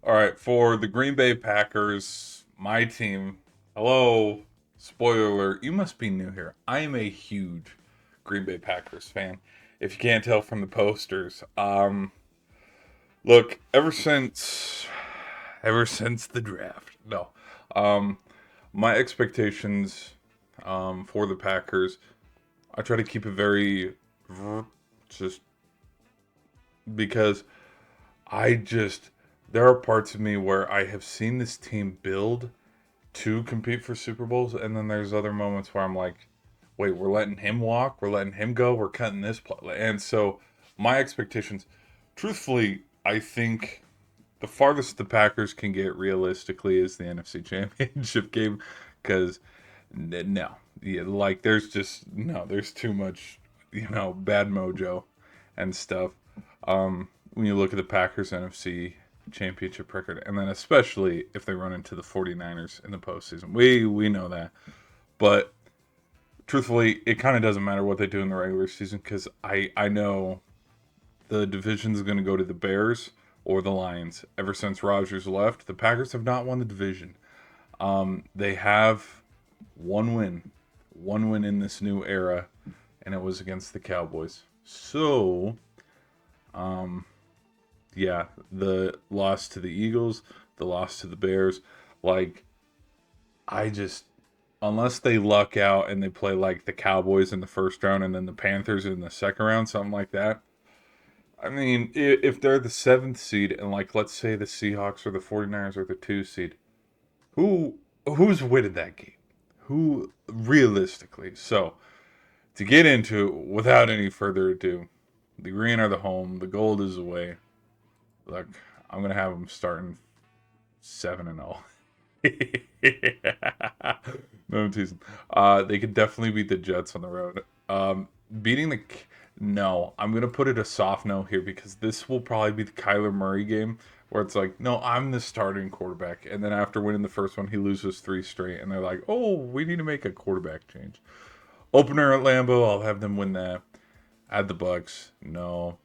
All right, for the Green Bay Packers, my team. Hello, spoiler alert. You must be new here. I am a huge Green Bay Packers fan. If you can't tell from the posters, look, ever since the draft, no, um, my expectations, for the Packers, I try to keep it very, just because I just there are parts of me where I have seen this team build to compete for Super Bowls, and then there's other moments where I'm like, wait, we're letting him walk, we're letting him go, we're cutting this play. And so my expectations, truthfully, I think the farthest the Packers can get realistically is the NFC Championship game, because no, yeah, like there's too much, bad mojo and stuff. When you look at the Packers NFC championship record, and then especially if they run into the 49ers in the postseason. We know that. But truthfully, it kind of doesn't matter what they do in the regular season because I know the division is going to go to the Bears or the Lions. Ever since Rodgers left, the Packers have not won the division. They have one win in this new era, and it was against the Cowboys. So, um, yeah, the loss to the Eagles, the loss to the Bears, like I just unless they luck out and they play like the Cowboys in the first round and then the Panthers in the second round, something like that. I mean, if they're the seventh seed and like let's say the Seahawks or the 49ers are the two seed, who who's winning that game? Who realistically? So to get into it without any further ado, the green are the home, the gold is away. Look, I'm gonna have them starting 7-0. No, I'm teasing. They could definitely beat the Jets on the road. Beating the no, I'm gonna put it a soft no here because this will probably be the Kyler Murray game where it's like, no, I'm the starting quarterback, and then after winning the first one, he loses three straight, and they're like, oh, we need to make a quarterback change. Opener at Lambeau, I'll have them win that. Add the Bucks, no.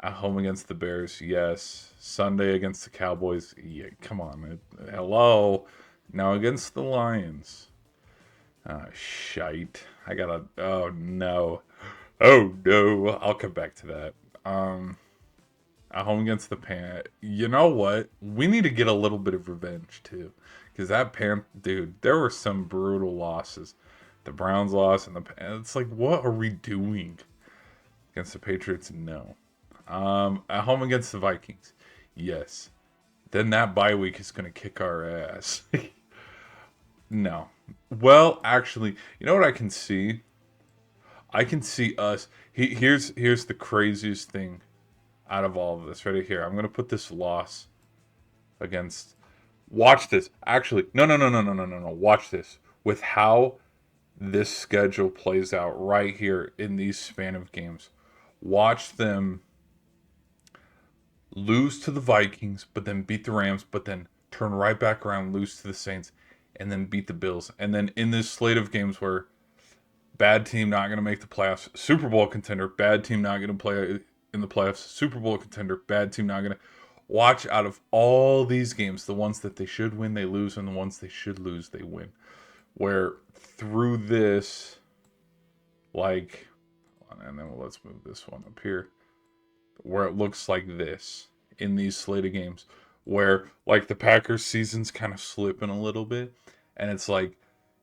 At home against the Bears, yes. Sunday against the Cowboys, yeah. Come on, hello. Now against the Lions, shite. I gotta. Oh no. Oh no. I'll come back to that. At home against the Pan. You know what? We need to get a little bit of revenge too, because that dude, there were some brutal losses. The Browns lost, and it's like, what are we doing against the Patriots? No. At home against the Vikings, yes. Then that bye week is gonna kick our ass. No. Well, actually, you know what I can see? I can see us. Here's the craziest thing out of all of this right here. I'm gonna put this loss against. Watch this. Actually, no, no, no, no, no, no, no, no. Watch this. With how this schedule plays out right here in these span of games. Watch them lose to the Vikings, but then beat the Rams, but then turn right back around, lose to the Saints, and then beat the Bills. And then in this slate of games where bad team not going to make the playoffs, Super Bowl contender, bad team not going to play in the playoffs, Super Bowl contender, bad team not going to watch out of all these games, the ones that they should win, they lose, and the ones they should lose, they win. Where through this, like, and then let's move this one up here where it looks like this in these slate of games where like the Packers season's kind of slipping a little bit and it's like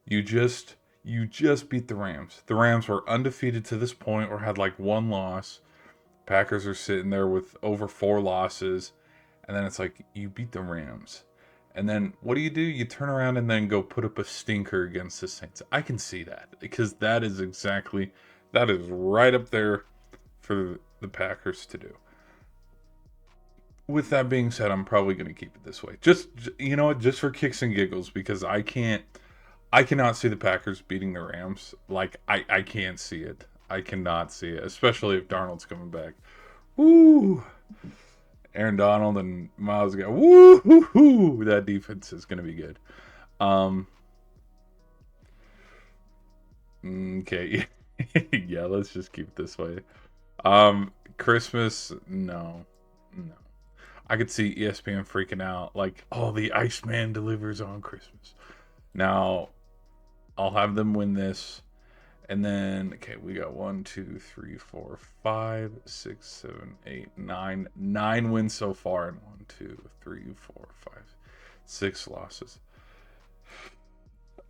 you just beat the Rams. The Rams were undefeated to this point or had like one loss. Packers are sitting there with over four losses and then it's like you beat the Rams. And then what do? You turn around and then go put up a stinker against the Saints. I can see that because that is right up there for the Packers to do. With that being said, I'm probably going to keep it this way. Just just for kicks and giggles because I cannot see the Packers beating the Rams. Like I can't see it. I cannot see it, especially if Darnold's coming back. Woo! Aaron Donald and Miles go. Woo hoo hoo! That defense is going to be good. Um okay. Yeah, let's just keep it this way. Christmas, no. No. I could see ESPN freaking out, like, oh, the Iceman delivers on Christmas. Now, I'll have them win this. And then, okay, we got 1, 2, 3, 4, 5, 6, 7, 8, 9. 9 wins so far, and 1, 2, 3, 4, 5, 6 losses.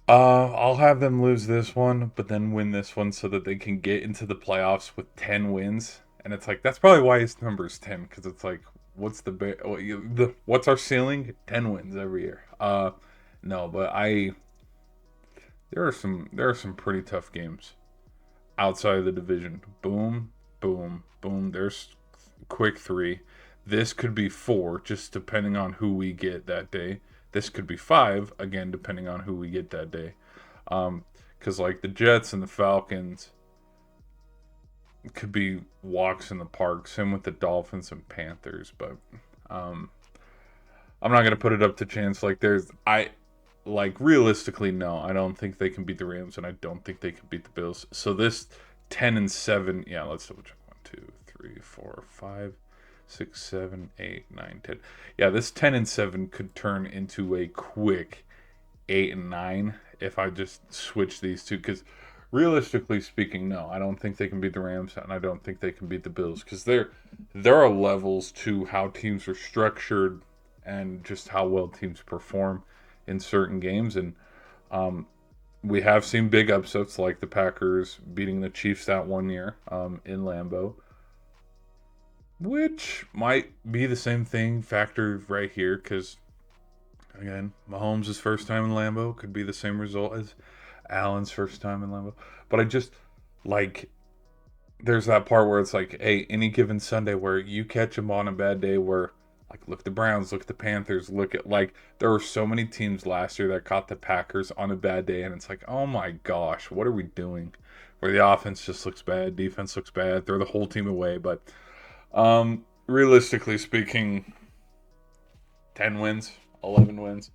I'll have them lose this one, but then win this one so that they can get into the playoffs with 10 wins. And it's like, that's probably why his number is 10, because it's like, what's our ceiling? 10 wins every year. No, but there are some pretty tough games outside of the division. Boom, boom, boom. There's quick 3. This could be 4, just depending on who we get that day. This could be 5, again, depending on who we get that day. Because like the Jets and the Falcons could be walks in the park. Same with the Dolphins and Panthers. But I'm not gonna put it up to chance. Realistically, no, I don't think they can beat the Rams, and I don't think they can beat the Bills. So this 10-7, yeah, let's double check. 1, 2, 3, 4, 5, 6, 7, 8, 9, 10. Yeah, this 10-7 could turn into a quick 8-9 if I just switch these two. Because realistically speaking, no, I don't think they can beat the Rams, and I don't think they can beat the Bills. Because there are levels to how teams are structured and just how well teams perform in certain games. And we have seen big upsets like the Packers beating the Chiefs that one year in Lambeau, which might be the same thing factored right here, because again, Mahomes' first time in Lambeau could be the same result as Allen's first time in Lambeau. But I just like, there's that part where it's like, hey, any given Sunday where you catch them on a bad day where, like, look at the Browns, look at the Panthers, look at, like, there were so many teams last year that caught the Packers on a bad day, and it's like, oh my gosh, what are we doing? Where the offense just looks bad, defense looks bad, throw the whole team away. But realistically speaking, 10 wins, 11 wins.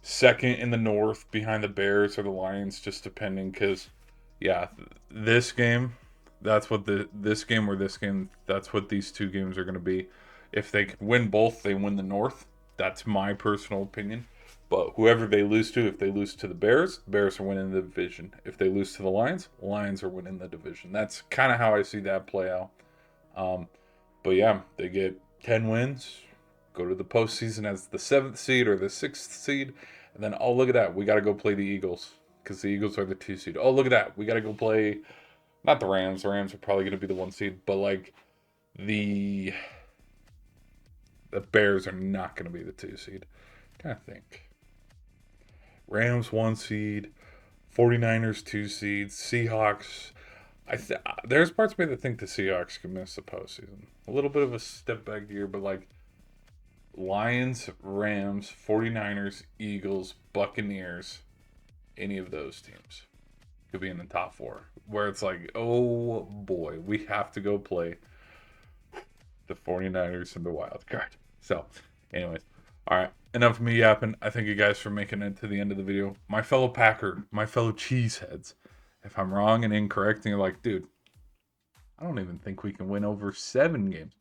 Second in the North behind the Bears or the Lions, just depending, because, yeah, this game, that's what this game or this game, that's what these two games are going to be. If they can win both, they win the North. That's my personal opinion. But whoever they lose to, if they lose to the Bears are winning the division. If they lose to the Lions are winning the division. That's kind of how I see that play out. But yeah, they get 10 wins, go to the postseason as the 7th seed or the 6th seed, and then, oh, look at that, we got to go play the Eagles because the Eagles are the 2 seed. Oh, look at that, we got to go play, not the Rams. The Rams are probably going to be the 1 seed, but like the Bears are not going to be the 2 seed. I'm trying to think. Rams 1 seed, 49ers 2 seeds, Seahawks. There's parts of me that think the Seahawks could miss the postseason. A little bit of a step back year, but like Lions, Rams, 49ers, Eagles, Buccaneers, any of those teams could be in the top 4. Where it's like, oh boy, we have to go play the 49ers in the wild card. So, anyways, all right, enough of me yapping. I thank you guys for making it to the end of the video. My fellow Packer, my fellow cheeseheads, if I'm wrong and incorrect and you're like, dude, I don't even think we can win over 7 games,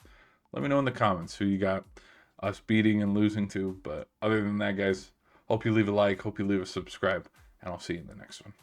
let me know in the comments who you got us beating and losing to. But other than that, guys, hope you leave a like, hope you leave a subscribe, and I'll see you in the next one.